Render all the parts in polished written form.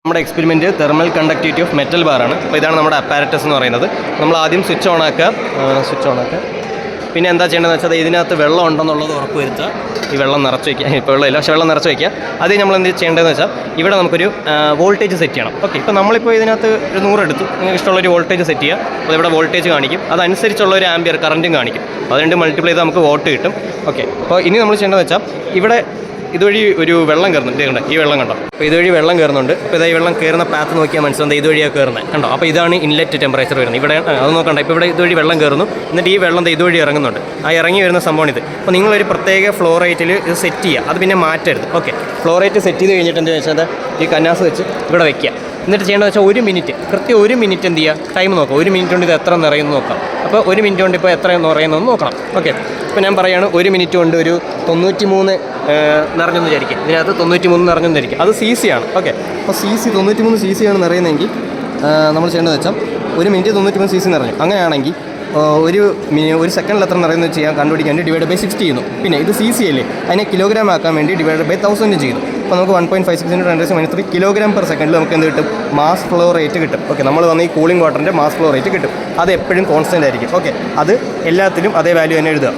നമ്മുടെ experiment thermal conductivity of metal ബാറാണ്. അപ്പോൾ ഇതാണ് നമ്മുടെ അപ്പാരറ്റസ് എന്ന് പറയുന്നത്. നമ്മൾ ആദ്യം സ്വിച്ച് ഓൺ ആക്കുക. പിന്നെ എന്താ ചെയ്യേണ്ടതെന്ന് വെച്ചാൽ ഇതിനകത്ത് വെള്ളം ഉണ്ടെന്നുള്ളത് ഉറപ്പ് വരുത്തുക. ഈ വെള്ളം നിറച്ച് വയ്ക്കുക. ഇപ്പോൾ വെള്ളമില്ല, പക്ഷേ വെള്ളം നിറച്ച് വയ്ക്കുക. അത് നമ്മൾ എന്ത് ചെയ്യേണ്ടതെന്ന് വെച്ചാൽ ഇവിടെ നമുക്കൊരു വോൾട്ടേജ് സെറ്റ് ചെയ്യണം. ഓക്കെ, ഇപ്പോൾ നമ്മളിപ്പോൾ ഇതിനകത്ത് ഒരു 100 എടുത്തു. നിങ്ങൾക്ക് ഇഷ്ടമുള്ളൊരു വോൾട്ടേജ് സെറ്റ് ചെയ്യുക. അപ്പോൾ ഇവിടെ വോൾട്ടേജ് കാണിക്കും, അതനുസരിച്ചുള്ള ഒരു ആംബിയർ കറൻറ്റും കാണിക്കും. അത് രണ്ട് മൾട്ടിപ്ലൈ ചെയ്ത് നമുക്ക് വോട്ട് കിട്ടും. ഓക്കെ, അപ്പോൾ ഇനി നമ്മൾ ചെയ്യേണ്ടതെന്ന് വെച്ചാൽ ഇവിടെ ഇതുവഴി ഒരു വെള്ളം കയറുന്നുണ്ട്. ഇതുണ്ട്, ഈ വെള്ളം കണ്ടോ? അപ്പോൾ ഇതുവഴി വെള്ളം കയറുന്നുണ്ട്. അപ്പോൾ ഇതായി വെള്ളം കയറുന്ന പാത്ത് നോക്കിയാൽ മനസ്സിലാവും ഇതുവഴിയാണ് കയറുന്നത്, കണ്ടോ? അപ്പോൾ ഇതാണ് ഇൻലെറ്റ് ടെമ്പറേച്ചർ വരുന്നത്. ഇവിടെ അത് നോക്കണ്ട. ഇപ്പോൾ ഇവിടെ ഇതുവഴി വെള്ളം കയറുന്നു, എന്നിട്ട് ഈ വെള്ളം ഇതുവഴി ഇറങ്ങുന്നുണ്ട്. ആ ഇറങ്ങി വരുന്ന സംഭവമാണ് ഇത്. അപ്പോൾ നിങ്ങളൊരു പ്രത്യേക ഫ്ലോ റേറ്റിൽ ഇത് സെറ്റ് ചെയ്യുക, അത് പിന്നെ മാറ്റരുത്. ഓക്കെ, ഫ്ലോ റേറ്റ് സെറ്റ് ചെയ്ത് കഴിഞ്ഞിട്ട് എന്താ വെച്ചാൽ ഈ കന്നാസ് വെച്ച് ഇവിടെ വയ്ക്കുക. എന്നിട്ട് ചെയ്യേണ്ടത് വെച്ചാൽ 1 മിനിറ്റ്, കൃത്യം 1 മിനിറ്റ് എന്ത് ചെയ്യുക, ടൈം നോക്കാം. 1 മിനിറ്റ് കൊണ്ട് ഇത് എത്ര നിറയുന്നു നോക്കാം. അപ്പോൾ 1 മിനിറ്റ് കൊണ്ട് ഇപ്പോൾ എത്ര നിറയുന്നതെന്ന് നോക്കണം. ഓക്കെ, ഇപ്പോൾ ഞാൻ പറയുകയാണ് 1 മിനിറ്റ് കൊണ്ട് ഒരു 93 നിറഞ്ഞെന്ന് വിചാരിക്കും. ഇതിനകത്ത് 93 നിറഞ്ഞെന്ന് വിചാരിക്കും. അത് CC ആണ്. ഓക്കെ, അപ്പോൾ 93 CC ആണ് നിറയുന്നതെങ്കിൽ നമ്മൾ ചെയ്യേണ്ടത് വെച്ചാൽ 1 മിനിറ്റ് 93 CC നിറഞ്ഞു. അങ്ങനെയാണെങ്കിൽ ഒരു സെക്കൻഡിൽ എത്ര നിറയുന്നത് ചെയ്യാൻ കണ്ടുപിടിക്കാൻ വേണ്ടി ഡിവൈഡ് ബൈ 60 ചെയ്യുന്നു. പിന്നെ ഇത് CC അല്ലേ, അതിനെ കിലോഗ്രാം ആക്കാൻ വേണ്ടി ഡിവൈഡ് ബൈ 1000 ചെയ്യുന്നു. അപ്പോൾ നമുക്ക് 1.56 × 10⁻³ കിലോഗ്രാം പെർ സെക്കൻഡിൽ നമുക്ക് എന്ത് കിട്ടും? മാസ് ഫ്ലോ റേറ്റ് കിട്ടും. ഓക്കെ, നമ്മൾ വന്ന് ഈ കൂളിംഗ് വാട്ടറിൻ്റെ മാസ് ഫ്ലോ റേറ്റ് കിട്ടും. അത് എപ്പോഴും കോൺസ്റ്റൻ്റ് ആയിരിക്കും. ഓക്കെ, അത് എല്ലാത്തിലും അതേ വാല്യൂ തന്നെ എഴുതുക.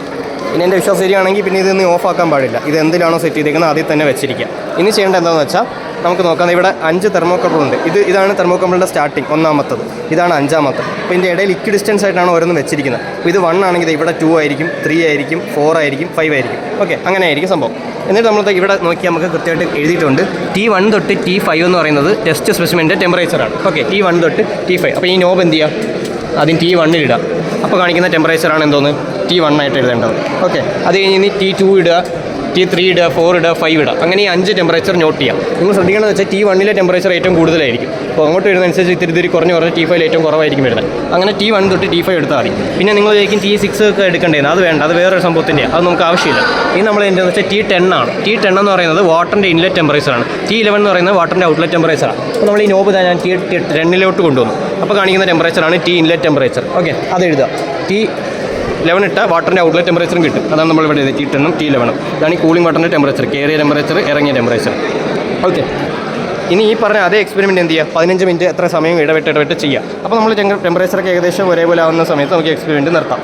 ഇനി എൻ്റെ വിശ്വാസം ശരിയാണെങ്കിൽ പിന്നെ ഇതൊന്നും ഓഫ് ആക്കാൻ പാടില്ല. ഇത് എന്തിലാണോ സെറ്റ് ചെയ്തേക്കുന്നത് അതിൽ തന്നെ വെച്ചിരിക്കുക. ഇനി ചെയ്യേണ്ടത് എന്താണെന്ന് വെച്ചാൽ നമുക്ക് നോക്കാം. ഇവിടെ 5 തെർമോകപ്പിളുണ്ട്. ഇതാണ് തെർമോകപ്പിളിൻ്റെ സ്റ്റാർട്ടിങ്, ഒന്നാമത്തത്. ഇതാണ് 5ാമത്തത്. അപ്പോൾ ഇതിൻ്റെ ഇടയിൽ ഇക്വി ഡിസ്റ്റൻസ് ആയിട്ടാണ് ഓരോന്നും വെച്ചിരിക്കുന്നത്. അപ്പോൾ ഇത് 1 ആണെങ്കിൽ ഇവിടെ 2 ആയിരിക്കും, 3 ആയിരിക്കും, 4 ആയിരിക്കും, 5 ആയിരിക്കും. ഓക്കെ, അങ്ങനെ ആയിരിക്കും സംഭവം. എന്നിട്ട് നമ്മൾ ഇവിടെ നോക്കിയാൽ നമുക്ക് കൃത്യമായിട്ട് എഴുതിയിട്ടുണ്ട്. T1 തൊട്ട് T5 എന്ന് പറയുന്നത് ടെസ്റ്റ് സ്പെസിമെൻ്റെ ടെമ്പറേച്ചറാണ്. ഓക്കെ, T1 തൊട്ട് T5. അപ്പോൾ ഈ നോബ് എന്ത് ചെയ്യുക, ആദ്യം T1 ഇടുക. അപ്പോൾ കാണിക്കുന്ന ടെമ്പറേച്ചറാണ് എന്തോന്ന് T1 ആയിട്ട് എഴുതേണ്ടത്. ഓക്കെ, അത് കഴിഞ്ഞ് ഇനി T2 ഇടുക, T3 ഇടുക, 4 ഇടുക, 5 ഇടുക. അങ്ങനെ ഈ 5 ടെമ്പറേച്ചർ നോട്ട് ചെയ്യാം. നിങ്ങൾ ശ്രദ്ധിക്കണമെന്ന് വെച്ചാൽ T1 ടെമ്പറേച്ചർ ഏറ്റവും കൂടുതലായിരിക്കും. അപ്പോൾ അങ്ങോട്ട് വരുന്നതനുസരിച്ച് ഇത്തിരി കുറഞ്ഞ് T5 ഏറ്റവും കുറവായിരിക്കും വരുന്നത്. അങ്ങനെ T1 തൊട്ട് T5 എടുത്താൽ മതി. പിന്നെ നിങ്ങൾ വിചാരിക്കും T6 ഒക്കെ എടുക്കേണ്ടത്. അത് വേണ്ട, അത് വേറൊരു സംഭവത്തിൻ്റെ, അത് നമുക്ക് ആവശ്യമില്ല. ഇനി നമ്മൾ എന്താണെന്ന് വെച്ചാൽ T10 ആണ്. T10 എന്ന് പറയുന്നത് വാട്ടറിൻ്റെ ഇൻലെറ്റ് ടെമ്പറേച്ചറാണ്. T11 എന്ന് പറയുന്നത് വാട്ടറിൻ്റെ ഔട്ട്ലെറ്റ് ടെമ്പറേച്ചറാണ്. അപ്പോൾ നമ്മൾ ഈ നോബ് ഞാൻ T10 കൊണ്ടുവന്നു. അപ്പോൾ കാണിക്കുന്ന ടെമ്പറേച്ചറാണ് T ഇൻലെറ്റ് ടെമ്പറേച്ചർ. ഓക്കെ, അത് എഴുതുക. T11 ഇട്ടാൽ വാട്ടറിൻ്റെ ഔട്ട്ലെറ്റ് ടെമ്പറേച്ചറും കിട്ടും. അതാണ് നമ്മൾ ഇവിടെ T10 T11. ഇതാണ് ഈ കൂളിംഗ് വാട്ടറിൻ്റെ ടെമ്പറേച്ചർ, കയറിയ ടെമ്പറേച്ചർ, ഇറങ്ങിയ ടെമ്പറേച്ചർ. ഓക്കെ, ഇനി ഈ പറഞ്ഞ അതേ എക്സ്പെരിമെൻറ്റ് എന്ത് ചെയ്യുക, 15 മിനിറ്റ് എത്ര സമയം ഇടവിട്ട് ചെയ്യുക. അപ്പോൾ നമ്മൾ ടെമ്പറേച്ചറൊക്കെ ഏകദേശം ഒരേപോലെ ആവുന്ന സമയത്ത് നമുക്ക് എക്സ്പെരിമെൻറ്റ് നിർത്താം.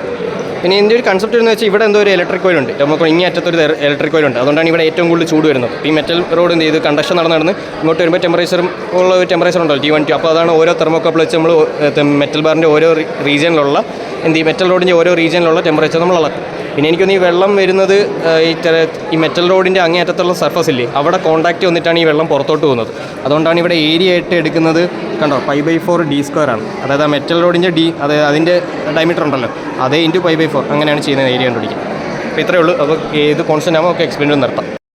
പിന്നെ ഇതിൻ്റെ ഒരു കൺസെപ്റ്റ് എന്ന് വെച്ചാൽ ഇവിടെ എന്തോ ഒരു ഇലക്ട്രിക് കോയിൽ ഉണ്ട്. നമുക്ക് ഇങ്ങേ അറ്റത്തൊരു ഇലക്ട്രിക് കോയിൽ ഉണ്ട്. അതുകൊണ്ടാണ് ഇവിടെ ഏറ്റവും കൂടുതൽ ചൂട് വരുന്നത്. ഈ മെറ്റൽ റോഡ് എന്ത് ചെയ്ത് കണ്ടക്ഷൻ നടന്ന് ഇങ്ങോട്ട് വരുമ്പോൾ ടെമ്പറേച്ചറും ഉള്ള ഒരു ടെമ്പറേച്ചർ ഉണ്ടല്ലോ T1 2. അപ്പോൾ അതാണ് ഓരോ തെർമോകപ്പിൾ വെച്ച് നമ്മൾ മെറ്റൽ ബാറിൻ്റെ ഓരോ റീജിയനിലുള്ള മെറ്റൽ റോഡിൻ്റെ ഓരോ റീജിയനിലുള്ള ടെമ്പറേച്ചർ നമ്മൾ അളക്കും. പിന്നെ എനിക്കൊന്ന് ഈ വെള്ളം വരുന്നത് ഈ മെറ്റൽ റോഡിൻ്റെ അങ്ങേ അറ്റത്തുള്ള സർഫസ് ഇല്ലേ, അവിടെ കോൺടാക്റ്റ് വന്നിട്ടാണ് ഈ വെള്ളം പുറത്തോട്ട് പോകുന്നത്. അതുകൊണ്ടാണ് ഇവിടെ ഏരിയ ആയിട്ട് എടുക്കുന്നത്. കണ്ടോ, π/4 d² ആണ്. അതായത് ആ മെറ്റൽ റോഡിൻ്റെ അതിൻ്റെ ഡയമീറ്റർ ഉണ്ടല്ലോ, അതേ × π/4 അങ്ങനെയാണ് ചെയ്യുന്നത് ഏരിയ കണ്ടുപിടിക്കുക. അപ്പോൾ ഇത്രയേ ഉള്ളൂ. അപ്പോൾ ഇത് കോൺസ്റ്റൻ്റ് ആകുമ്പോൾ നമുക്ക് എക്സ്പെരിമെൻറ്റ് നിർത്താം.